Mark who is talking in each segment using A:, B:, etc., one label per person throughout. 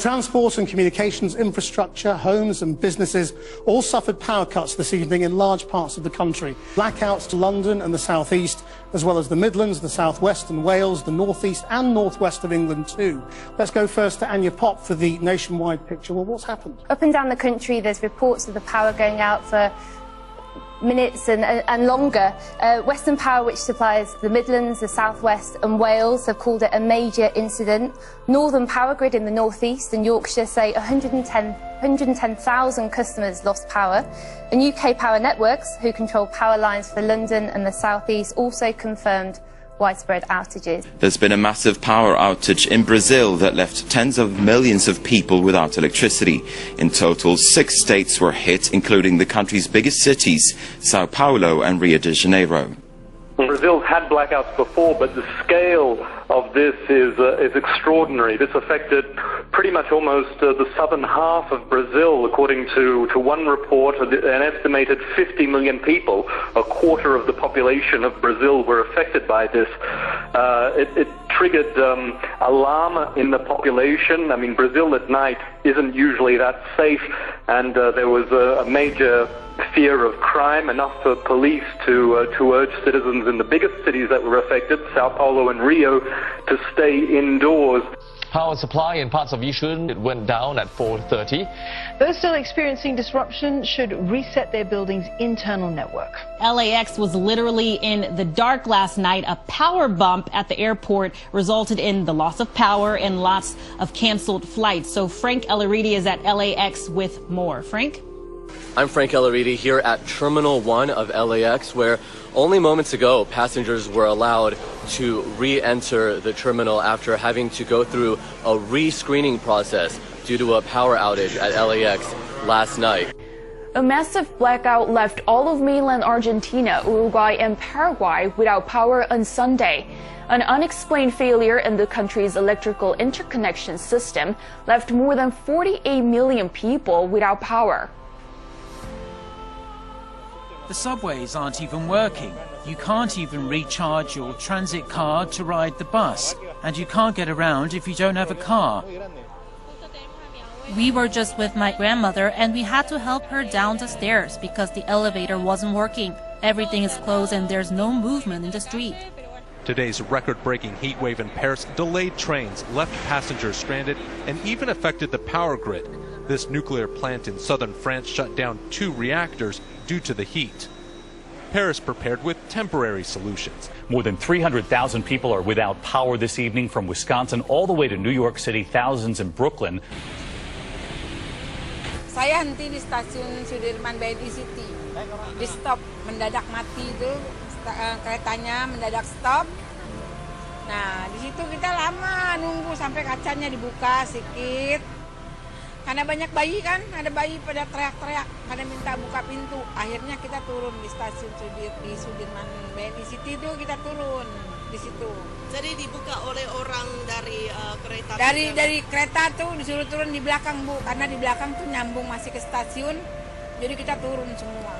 A: Transport and communications infrastructure, homes and businesses all suffered power cuts this evening in large parts of the country. Blackouts to London and the South East, as well as the Midlands, the South West and Wales, the North East and North West of England too. Let's go first to Anya Pop for the nationwide picture. Well, what's happened?
B: Up and down the country, there's reports of the power going out for minutes and longer. Western Power, which supplies the Midlands, the South West and Wales, have called it a major incident. Northern Power Grid in the North East and Yorkshire say 110,000 customers lost power. And UK Power Networks, who control power lines for London and the South East, also confirmed widespread outages.
C: There's been a massive power outage in Brazil that left tens of millions of people without electricity. In total, 6 states were hit, including the country's biggest cities, Sao Paulo and Rio de Janeiro.
D: Brazil's had blackouts before, but the scale of this is extraordinary. This affected pretty much almost the southern half of Brazil, according to one report. An estimated 50 million people, a quarter of the population of Brazil, were affected by this. It triggered alarm in the population. I mean, Brazil at night isn't usually that safe, and there was a major fear of crime, enough for police to urge citizens in the biggest cities that were affected, Sao Paulo and Rio, to stay indoors.
E: Power supply in parts of Yishun, it went down at 4:30.
F: Those still experiencing disruption should reset their building's internal network.
G: LAX was literally in the dark last night. A power bump at the airport resulted in the loss of power and lots of canceled flights. So Frank Elleridi is at LAX with more. Frank?
H: I'm Frank Elleridi here at Terminal 1 of LAX, where only moments ago passengers were allowed to re-enter the terminal after having to go through a re-screening process due to a power outage at LAX last night.
I: A massive blackout left all of mainland Argentina, Uruguay and Paraguay without power on Sunday. An unexplained failure in the country's electrical interconnection system left more than 48 million people without power.
J: The subways aren't even working. You can't even recharge your transit card to ride the bus. And you can't get around if you don't have a car.
K: We were just with my grandmother and we had to help her down the stairs because the elevator wasn't working. Everything is closed and there's no movement in the street.
L: Today's record-breaking heat wave in Paris delayed trains, left passengers stranded, and even affected the power grid. This nuclear plant in southern France shut down 2 reactors due to the heat. Paris prepared with temporary solutions.
M: More than 300,000 people are without power this evening from Wisconsin all the way to New York City, thousands in Brooklyn.
N: Saya henti di stasiun Sudirman BNI City. Di stop mendadak mati itu, keretanya mendadak stop. Nah, di situ kita lama nunggu sampai kacanya dibuka sedikit. Karena banyak bayi kan, ada bayi pada teriak-teriak, pada minta buka pintu. Akhirnya kita turun di stasiun di Sudirman BNI City itu, kita turun di situ.
O: Jadi dibuka oleh orang dari kereta?
N: Dari kereta tuh disuruh turun di belakang, Bu, karena di belakang tuh nyambung masih ke stasiun, jadi kita turun semua.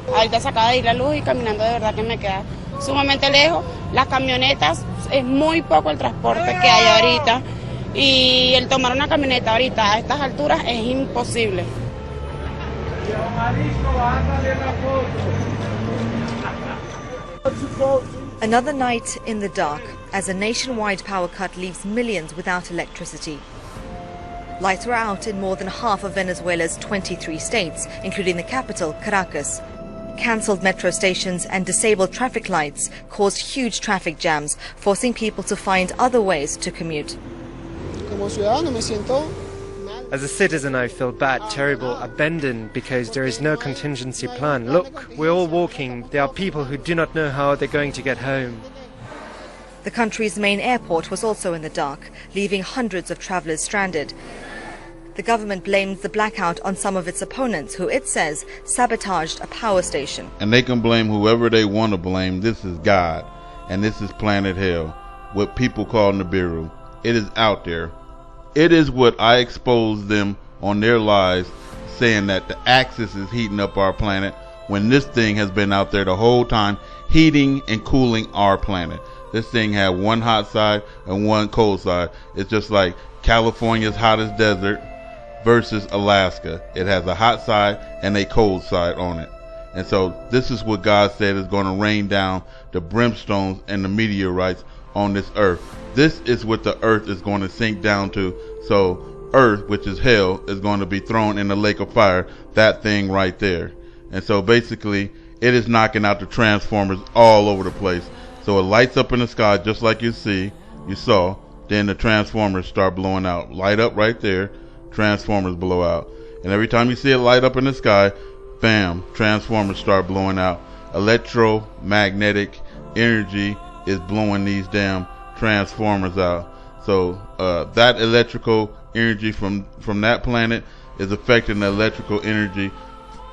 P: Ahorita se acaba de ir la luz y caminando de verdad que me queda sumamente lejos. Las camionetas, es muy poco el transporte que hay ahorita y el tomar una camioneta ahorita a estas alturas es imposible.
Q: Another night in the dark as a nationwide power cut leaves millions without electricity. Lights were out in more than half of Venezuela's 23 states, including the capital, Caracas. Cancelled metro stations and disabled traffic lights caused huge traffic jams, forcing people to find other ways to commute.
R: As a citizen, I feel bad, terrible, abandoned because there is no contingency plan. Look, we're all walking. There are people who do not know how they're going to get home.
Q: The The country's main airport was also in the dark, leaving hundreds of travelers stranded. The government blames the blackout on some of its opponents, who it says sabotaged a power station.
S: And they can blame whoever they want to blame. This is God, and this is planet hell, what people call Nibiru. It is out there. It is what I exposed them on their lies, saying that the axis is heating up our planet, when this thing has been out there the whole time, heating and cooling our planet. This thing had one hot side and one cold side. It's just like California's hottest desert versus Alaska. It has a hot side and a cold side on it. And so this is what God said is going to rain down the brimstones and the meteorites on this earth. This is what the earth is going to sink down to. So earth, which is hell, is going to be thrown in the lake of fire. That thing right there. And so basically it is knocking out the transformers all over the place. So it lights up in the sky just like you saw. Then the transformers start blowing out. Light up right there. Transformers blow out. And every time you see it light up in the sky, bam, transformers start blowing out. Electromagnetic energy is blowing these damn transformers out. So that electrical energy from that planet is affecting the electrical energy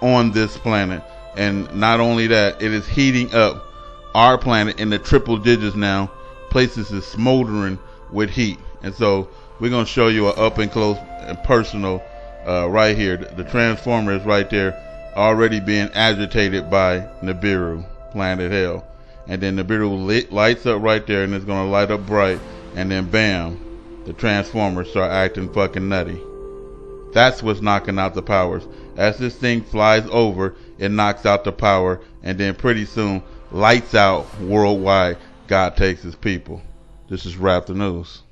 S: on this planet. And not only that, it is heating up our planet in the triple digits now. Places is smoldering with heat. And so we're going to show you an up and close and personal right here. The transformer is right there, already being agitated by Nibiru, planet hell. And then Nibiru lights up right there, and it's going to light up bright. And then bam, the transformers start acting fucking nutty. That's what's knocking out the powers. As this thing flies over, it knocks out the power, and then pretty soon, lights out worldwide. God takes his people. This is RAPTHENEWS.